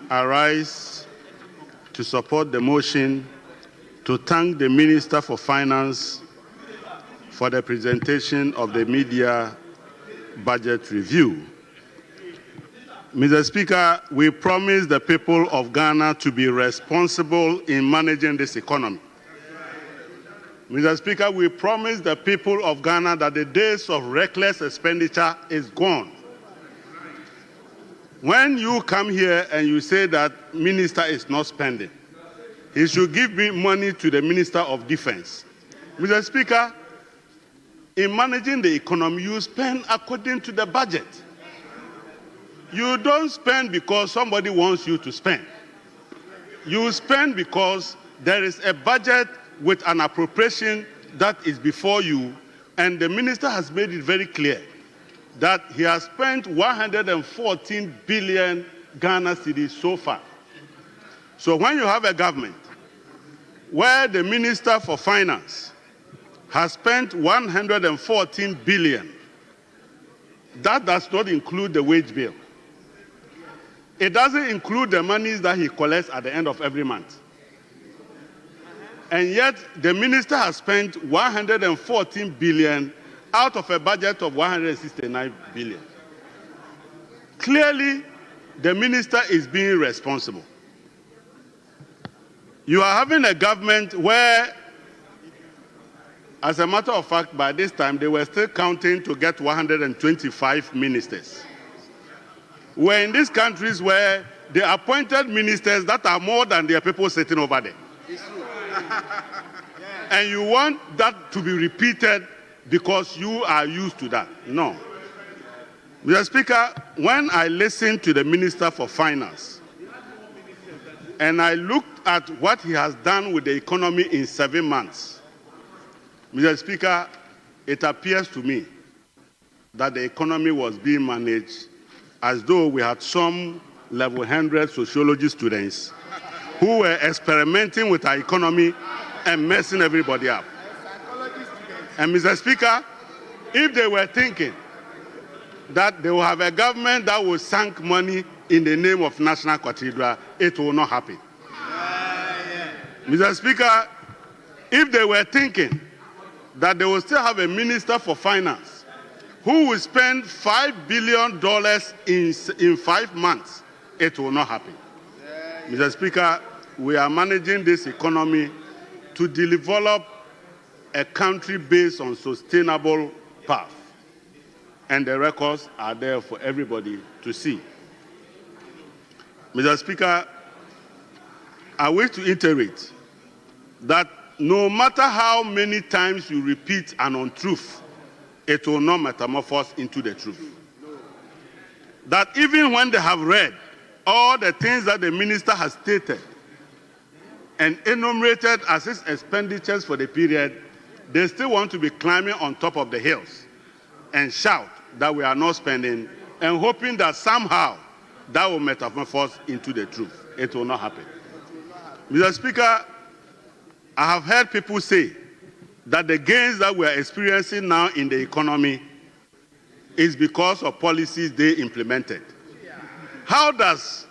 I rise to support the motion to thank the Minister for Finance for the presentation of the media budget review. Mr. Speaker, we promise the people of Ghana to be responsible in managing this economy. Mr. Speaker, we promise the people of Ghana that the days of reckless expenditure is gone. When you come here and you say that minister is not spending, he should give me money to the Minister of Defense. Mr. Speaker, in managing the economy, you spend according to the budget. You don't spend because somebody wants you to spend. You spend because there is a budget with an appropriation that is before you, and the minister has made it very clear that he has spent 114 billion Ghana cedis so far. So when you have a government where the Minister for Finance has spent 114 billion, that does not include the wage bill. It doesn't include the monies that he collects at the end of every month. And yet, the minister has spent 114 billion out of a budget of 169 billion. Clearly, the minister is being responsible. You are having a government where, as a matter of fact, by this time, they were still counting to get 125 ministers. We're in these countries where they appointed ministers that are more than their people sitting over there. And you want that to be repeated because you are used to that. No. Mr. Speaker, when I listened to the Minister for Finance and I looked at what he has done with the economy in 7 months, Mr. Speaker, it appears to me that the economy was being managed as though we had some level 100 sociology students who were experimenting with our economy and messing everybody up. And Mr. Speaker, if they were thinking that they will have a government that will sink money in the name of National Cathedral, it will not happen. Mr. Speaker, if they were thinking that they will still have a Minister for Finance who will spend $5 billion in 5 months, it will not happen. Mr. Speaker, we are managing this economy to develop a country based on sustainable path. And the records are there for everybody to see. Mr. Speaker, I wish to iterate that no matter how many times you repeat an untruth, it will not metamorphose into the truth. That even when they have read all the things that the minister has stated and enumerated as his expenditures for the period, they still want to be climbing on top of the hills and shout that we are not spending and hoping that somehow that will metamorphose into the truth. It will not happen. Mr. Speaker, I have heard people say that the gains that we are experiencing now in the economy is because of policies they implemented. How does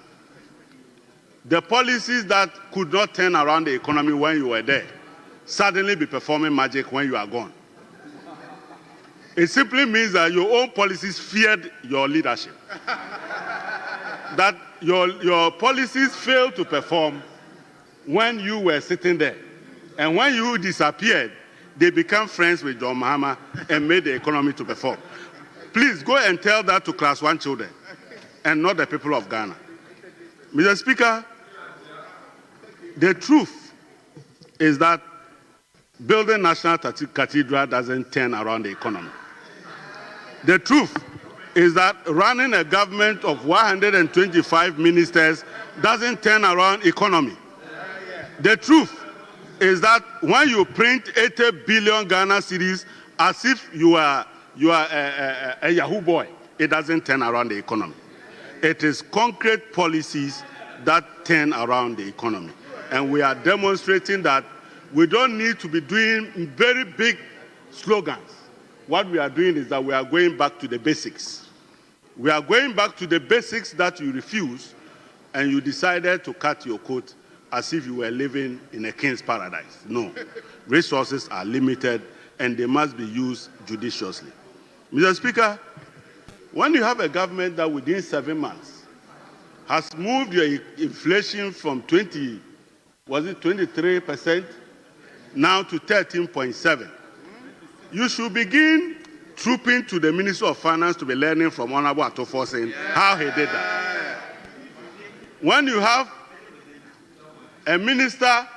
the policies that could not turn around the economy when you were there suddenly be performing magic when you are gone? It simply means that your own policies feared your leadership. That your policies failed to perform when you were sitting there. And when you disappeared, they became friends with John Mahama and made the economy to perform. Please go and tell that to class 1 children and not the people of Ghana. Mr. Speaker, the truth is that building National Cathedral doesn't turn around the economy. The truth is that running a government of 125 ministers doesn't turn around economy. The truth is that when you print 80 billion Ghana cedis as if you are a Yahoo boy, it doesn't turn around the economy. It is concrete policies that turn around the economy. And we are demonstrating that we don't need to be doing very big slogans. What we are doing is that we are going back to the basics. We are going back to the basics that you refuse, and you decided to cut your coat as if you were living in a king's paradise. No. Resources are limited, and they must be used judiciously. Mr. Speaker, when you have a government that within 7 months has moved your inflation from 23% now to 13.7%, you should begin trooping to the Minister of Finance to be learning from Honorable Atofo saying how he did that. When you have a minister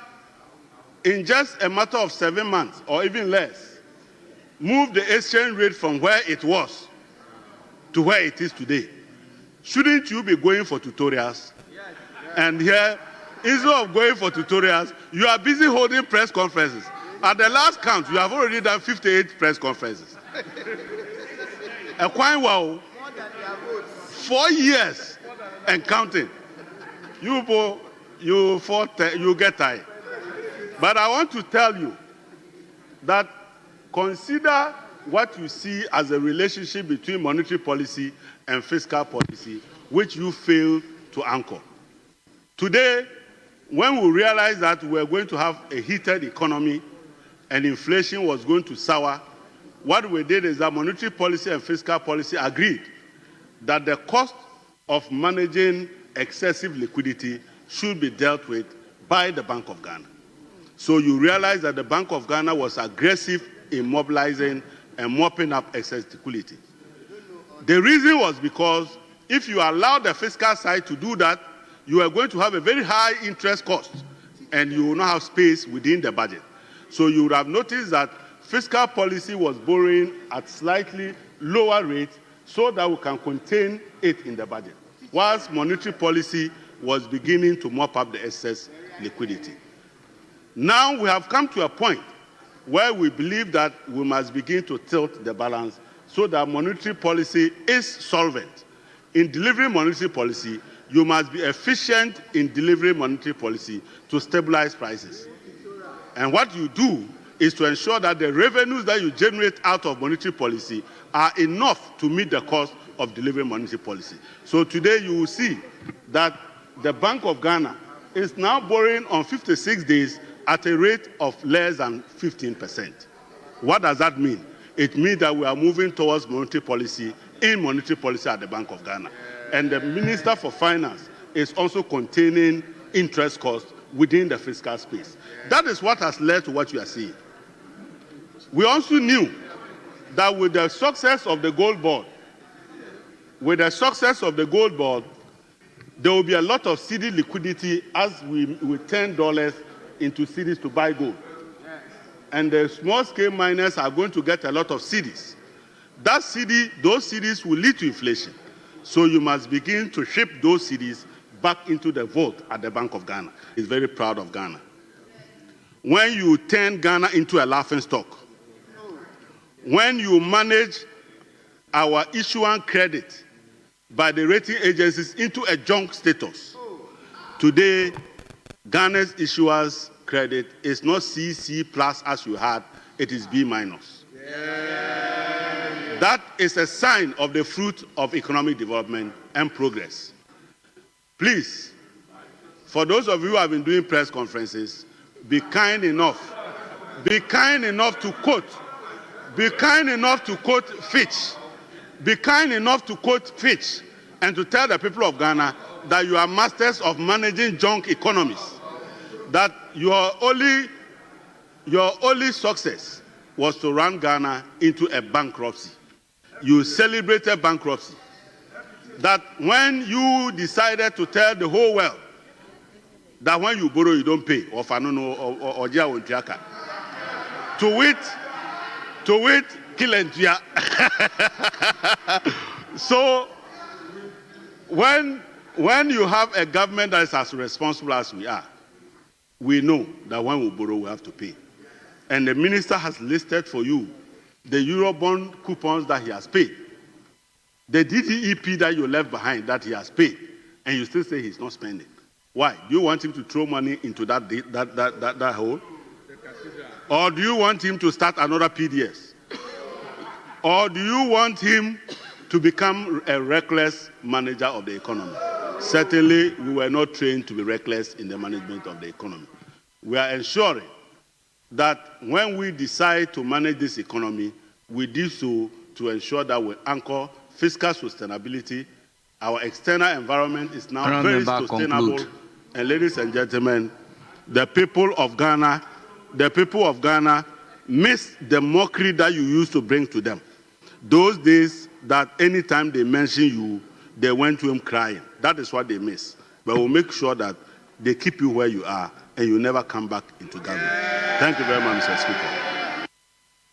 in just a matter of 7 months or even less, move the exchange rate from where it was to where it is today, shouldn't you be going for tutorials? And here, instead of going for tutorials, you are busy holding press conferences. At the last count, you have already done 58 press conferences. A quite wow, 4 years and counting. You get tired. But I want to tell you that consider what you see as a relationship between monetary policy and fiscal policy, which you fail to anchor. Today, when we realized that we were going to have a heated economy and inflation was going to sour, what we did is that monetary policy and fiscal policy agreed that the cost of managing excessive liquidity should be dealt with by the Bank of Ghana. So you realize that the Bank of Ghana was aggressive in mobilizing and mopping up excess liquidity. The reason was because if you allow the fiscal side to do that, you are going to have a very high interest cost and you will not have space within the budget. So you would have noticed that fiscal policy was borrowing at slightly lower rates so that we can contain it in the budget, whilst monetary policy was beginning to mop up the excess liquidity. Now we have come to a point where we believe that we must begin to tilt the balance so that monetary policy is solvent. In delivering monetary policy, you must be efficient in delivering monetary policy to stabilize prices. And what you do is to ensure that the revenues that you generate out of monetary policy are enough to meet the cost of delivering monetary policy. So today you will see that the Bank of Ghana is now borrowing on 56 days at a rate of less than 15%. What does that mean? It means that we are moving towards monetary policy in monetary policy at the Bank of Ghana. And the Minister for Finance is also containing interest costs within the fiscal space. That is what has led to what you are seeing. We also knew that with the success of the gold board, there will be a lot of cedi liquidity as we turn dollars into cedis to buy gold. And the small-scale miners are going to get a lot of cedis. Those cedis will lead to inflation. So you must begin to ship those cedis back into the vault at the Bank of Ghana. It's very proud of Ghana. When you turn Ghana into a laughingstock, when you manage our issuance credit by the rating agencies into a junk status, today Ghana's issuers credit is not CC plus as you had, it is B minus. That is a sign of the fruit of economic development and progress. Please, for those of you who have been doing press conferences, be kind enough to quote Fitch. Be kind enough to quote Fitch and to tell the people of Ghana that you are masters of managing junk economies. That your only success was to run Ghana into a bankruptcy. You celebrated bankruptcy. That when you decided to tell the whole world that when you borrow you don't pay, or to wit, Kilentia. So when you have a government that is as responsible as we are, we know that when we borrow, we have to pay. And the minister has listed for you the Eurobond coupons that he has paid, the DDEP that you left behind that he has paid, and you still say he's not spending. Why? Do you want him to throw money into that hole? Or do you want him to start another PDS? Or do you want him to become a reckless manager of the economy? Certainly, we were not trained to be reckless in the management of the economy. We are ensuring that when we decide to manage this economy, we do so to ensure that we anchor fiscal sustainability. Our external environment is now very sustainable. Conclude. And ladies and gentlemen, the people of Ghana miss the mockery that you used to bring to them. Those days that anytime they mention you, they went to him crying. That is what they miss. But we'll make sure that they keep you where you are and you never come back into Ghana. Thank you very much, Mr. Speaker.